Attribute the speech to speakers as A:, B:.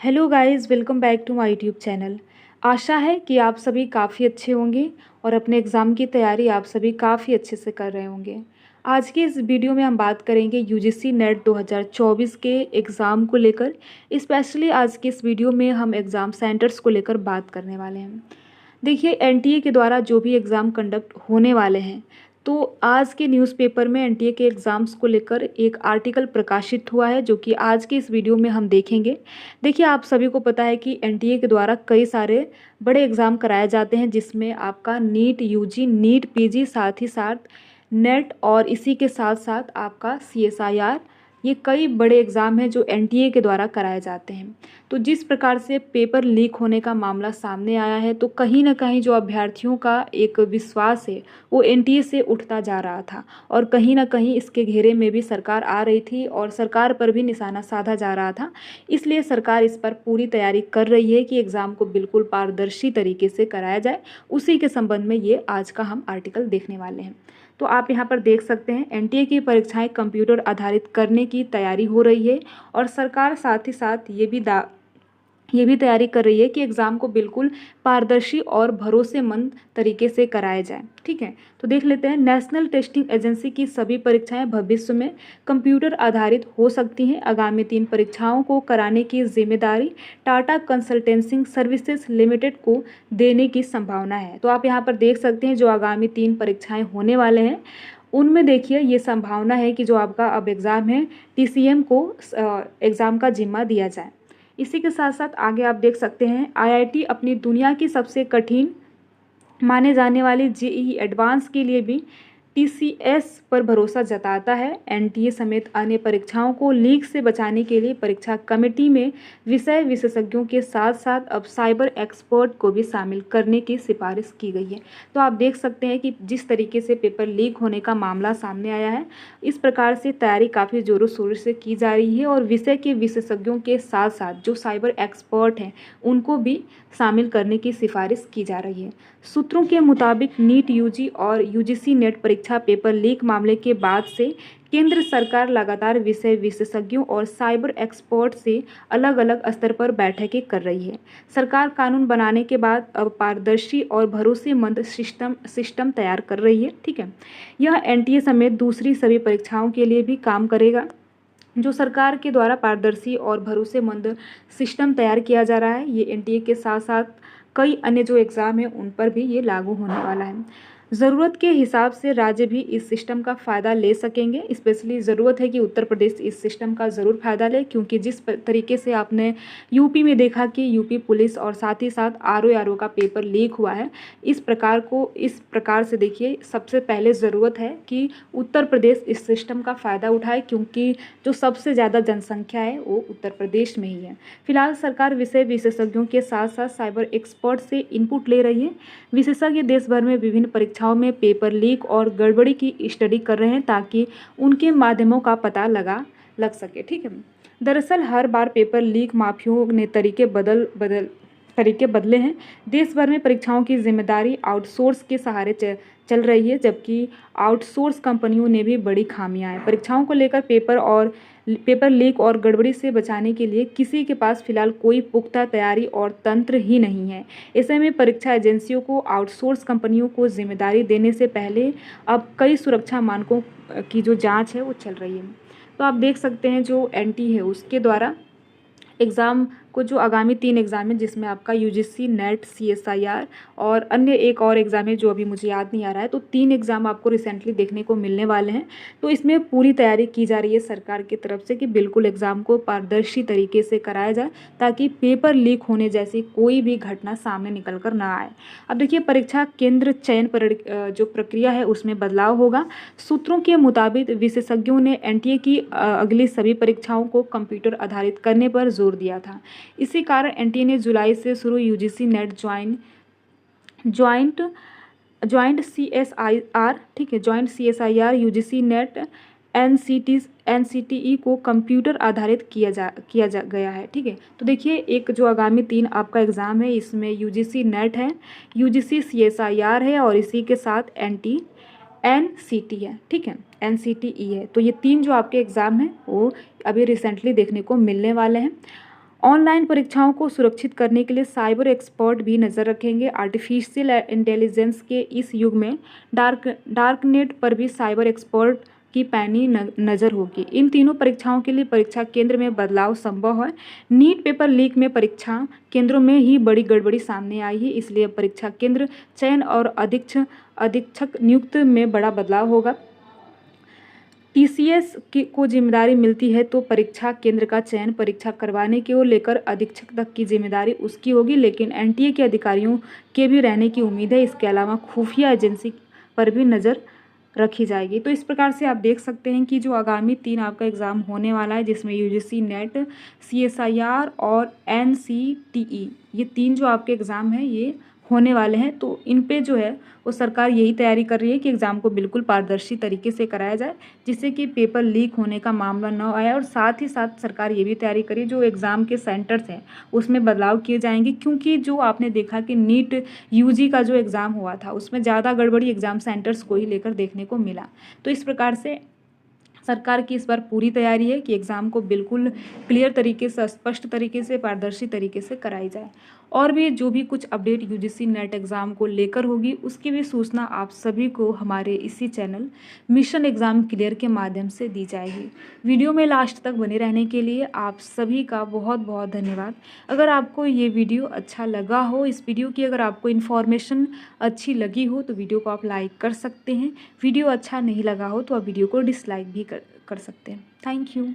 A: Hello guys, welcome back to my YouTube channel. आशा है कि आप सभी काफ़ी अच्छे होंगे और अपने एग्ज़ाम की तैयारी आप सभी काफ़ी अच्छे से कर रहे होंगे। आज के इस वीडियो में हम बात करेंगे यूजीसी नेट 2024 के एग्ज़ाम को लेकर। स्पेशली आज के इस वीडियो में हम एग्ज़ाम सेंटर्स को लेकर बात करने वाले हैं। देखिए, एनटीए के द्वारा जो भी एग्ज़ाम कंडक्ट होने वाले हैं, तो आज के न्यूज़पेपर में एनटीए के एग्ज़ाम्स को लेकर एक आर्टिकल प्रकाशित हुआ है, जो कि आज के इस वीडियो में हम देखेंगे। देखिए, आप सभी को पता है कि एनटीए के द्वारा कई सारे बड़े एग्ज़ाम कराए जाते हैं, जिसमें आपका नीट यूजी, नीट पीजी, साथ ही साथ नेट और इसी के साथ साथ आपका सीएसआईआर। ये कई बड़े एग्ज़ाम हैं जो एनटीए के द्वारा कराए जाते हैं। तो जिस प्रकार से पेपर लीक होने का मामला सामने आया है, तो कहीं न कहीं जो अभ्यर्थियों का एक विश्वास है, वो एनटीए से उठता जा रहा था और कहीं न कहीं इसके घेरे में भी सरकार आ रही थी और सरकार पर भी निशाना साधा जा रहा था। इसलिए सरकार इस पर पूरी तैयारी कर रही है कि एग्ज़ाम को बिल्कुल पारदर्शी तरीके से कराया जाए। उसी के संबंध में ये आज का हम आर्टिकल देखने वाले हैं। तो आप यहाँ पर देख सकते हैं, एनटीए की परीक्षाएं कंप्यूटर आधारित करने की तैयारी हो रही है और सरकार साथ ही साथ ये भी तैयारी कर रही है कि एग्ज़ाम को बिल्कुल पारदर्शी और भरोसेमंद तरीके से कराया जाए। ठीक है, तो देख लेते हैं। नेशनल टेस्टिंग एजेंसी की सभी परीक्षाएं भविष्य में कंप्यूटर आधारित हो सकती हैं। आगामी 3 परीक्षाओं को कराने की जिम्मेदारी टाटा कंसल्टेंसिंग सर्विसेज लिमिटेड को देने की संभावना है। तो आप यहाँ पर देख सकते हैं, जो आगामी 3 परीक्षाएं होने वाले हैं, उनमें देखिए ये संभावना है कि जो आपका अब एग्ज़ाम है, टीसीएम को एग्ज़ाम का जिम्मा दिया जाए। इसी के साथ साथ आगे आप देख सकते हैं, आईआईटी अपनी दुनिया की सबसे कठिन माने जाने वाली जेईई एडवांस के लिए भी टीसीएस पर भरोसा जताता है। एनटीए समेत अन्य परीक्षाओं को लीक से बचाने के लिए परीक्षा कमेटी में विषय विशेषज्ञों के साथ साथ अब साइबर एक्सपर्ट को भी शामिल करने की सिफारिश की गई है। तो आप देख सकते हैं कि जिस तरीके से पेपर लीक होने का मामला सामने आया है, इस प्रकार से तैयारी काफ़ी ज़ोरों शोरों से की जा रही है और विषय के विशेषज्ञों के साथ साथ जो साइबर एक्सपर्ट हैं, उनको भी शामिल करने की सिफारिश की जा रही है। सूत्रों के मुताबिक नीट यूजी और यूजीसी नेट परीक्षा पेपर लीक मामले के बाद से केंद्र सरकार लगातार विषय विशेषज्ञों और साइबर एक्सपर्ट से अलग अलग स्तर पर बैठकें कर रही है। सरकार कानून बनाने के बाद अब पारदर्शी और भरोसेमंद सिस्टम तैयार कर रही है। ठीक है, यह एनटीए समेत दूसरी सभी परीक्षाओं के लिए भी काम करेगा। जो सरकार के द्वारा पारदर्शी और भरोसेमंद सिस्टम तैयार किया जा रहा है, ये एनटीए के साथ साथ कई अन्य जो एग्ज़ाम हैं, उन पर भी ये लागू होने वाला है। ज़रूरत के हिसाब से राज्य भी इस सिस्टम का फ़ायदा ले सकेंगे। स्पेशली ज़रूरत है कि उत्तर प्रदेश इस सिस्टम का ज़रूर फ़ायदा ले, क्योंकि जिस तरीके से आपने यूपी में देखा कि यूपी पुलिस और साथ ही साथ आरओ का पेपर लीक हुआ है, इस प्रकार से देखिए, सबसे पहले ज़रूरत है कि उत्तर प्रदेश इस सिस्टम का फ़ायदा उठाए, क्योंकि जो सबसे ज़्यादा जनसंख्या है वो उत्तर प्रदेश में ही है। फिलहाल सरकार विषय विशेषज्ञों के साथ साथ साइबर एक्सपर्ट से इनपुट ले रही है। विशेषज्ञ देश भर में विभिन्न परीक्षाओं में पेपर लीक और गड़बड़ी की स्टडी कर रहे हैं, ताकि उनके माध्यमों का पता लग सके। ठीक है, दरअसल हर बार पेपर लीक माफियाओं ने तरीके बदले हैं। देश भर में परीक्षाओं की जिम्मेदारी आउटसोर्स के सहारे चल रही है, जबकि आउटसोर्स कंपनियों ने भी बड़ी खामियां हैं। परीक्षाओं को लेकर पेपर लीक और गड़बड़ी से बचाने के लिए किसी के पास फिलहाल कोई पुख्ता तैयारी और तंत्र ही नहीं है। ऐसे में परीक्षा एजेंसियों को आउटसोर्स कंपनियों को जिम्मेदारी देने से पहले अब कई सुरक्षा मानकों की जो जांच है वो चल रही है। तो आप देख सकते हैं, जो एनटी है उसके द्वारा एग्ज़ाम को, जो आगामी 3 एग्ज़ाम है, जिसमें आपका यूजीसी नेट, सीएसआईआर और अन्य एक और एग्ज़ाम है जो अभी मुझे याद नहीं आ रहा है, तो 3 एग्ज़ाम आपको रिसेंटली देखने को मिलने वाले हैं। तो इसमें पूरी तैयारी की जा रही है सरकार की तरफ से कि बिल्कुल एग्ज़ाम को पारदर्शी तरीके से कराया जाए, ताकि पेपर लीक होने जैसी कोई भी घटना सामने निकल कर ना आए। अब देखिए, परीक्षा केंद्र चयन जो प्रक्रिया है उसमें बदलाव होगा। सूत्रों के मुताबिक विशेषज्ञों ने एनटीए की अगली सभी परीक्षाओं को कंप्यूटर आधारित करने पर जोर दिया था। इसी कारण एनटीए ने जुलाई से शुरू यूजीसी नेट ज्वाइंट सीएसआईआर, ठीक है, joint CSIR, UGC net, NCTE को कंप्यूटर आधारित किया जा गया है। ठीक है, तो देखिए, एक जो आगामी 3 आपका एग्ज़ाम है, इसमें यूजीसी नेट है, यूजीसी सीएसआईआर है और इसी के साथ एनसीटी है। ठीक है, एनसीटीई है। तो ये 3 जो आपके एग्ज़ाम हैं वो अभी रिसेंटली देखने को मिलने वाले हैं। ऑनलाइन परीक्षाओं को सुरक्षित करने के लिए साइबर एक्सपर्ट भी नज़र रखेंगे। आर्टिफिशियल इंटेलिजेंस के इस युग में डार्क नेट पर भी साइबर एक्सपर्ट की पैनी नज़र होगी। इन तीनों परीक्षाओं के लिए परीक्षा केंद्र में बदलाव संभव है। नीट पेपर लीक में परीक्षा केंद्रों में ही बड़ी गड़बड़ी सामने आई है, इसलिए परीक्षा केंद्र चयन और अधीक्षक नियुक्त में बड़ा बदलाव होगा। टीसीएस को जिम्मेदारी मिलती है तो परीक्षा केंद्र का चयन परीक्षा करवाने को लेकर अधीक्षक तक की जिम्मेदारी उसकी होगी, लेकिन एनटीए के अधिकारियों के भी रहने की उम्मीद है। इसके अलावा खुफिया एजेंसी पर भी नज़र रखी जाएगी। तो इस प्रकार से आप देख सकते हैं कि जो आगामी 3 आपका एग्ज़ाम होने वाला है, जिसमें यूजीसी नेट, सीएसआईआर और एनसीटीई, ये 3 जो आपके एग्ज़ाम हैं ये होने वाले हैं। तो इन पे जो है वो सरकार यही तैयारी कर रही है कि एग्ज़ाम को बिल्कुल पारदर्शी तरीके से कराया जाए, जिससे कि पेपर लीक होने का मामला न आए। और साथ ही साथ सरकार ये भी तैयारी करी जो एग्ज़ाम के सेंटर्स हैं उसमें बदलाव किए जाएंगे, क्योंकि जो आपने देखा कि नीट यूजी का जो एग्ज़ाम हुआ था उसमें ज़्यादा गड़बड़ी एग्ज़ाम सेंटर्स को ही लेकर देखने को मिला। तो इस प्रकार से सरकार की इस बार पूरी तैयारी है कि एग्ज़ाम को बिल्कुल क्लियर तरीके से, स्पष्ट तरीके से, पारदर्शी तरीके से कराई जाए। और भी जो भी कुछ अपडेट यूजीसी नेट एग्ज़ाम को लेकर होगी उसकी भी सूचना आप सभी को हमारे इसी चैनल मिशन एग्ज़ाम क्लियर के माध्यम से दी जाएगी। वीडियो में लास्ट तक बने रहने के लिए आप सभी का बहुत बहुत धन्यवाद। अगर आपको ये वीडियो अच्छा लगा हो, इस वीडियो की अगर आपको इन्फॉर्मेशन अच्छी लगी हो तो वीडियो को आप लाइक कर सकते हैं। वीडियो अच्छा नहीं लगा हो तो आप वीडियो को डिसलाइक भी कर सकते हैं। Thank you.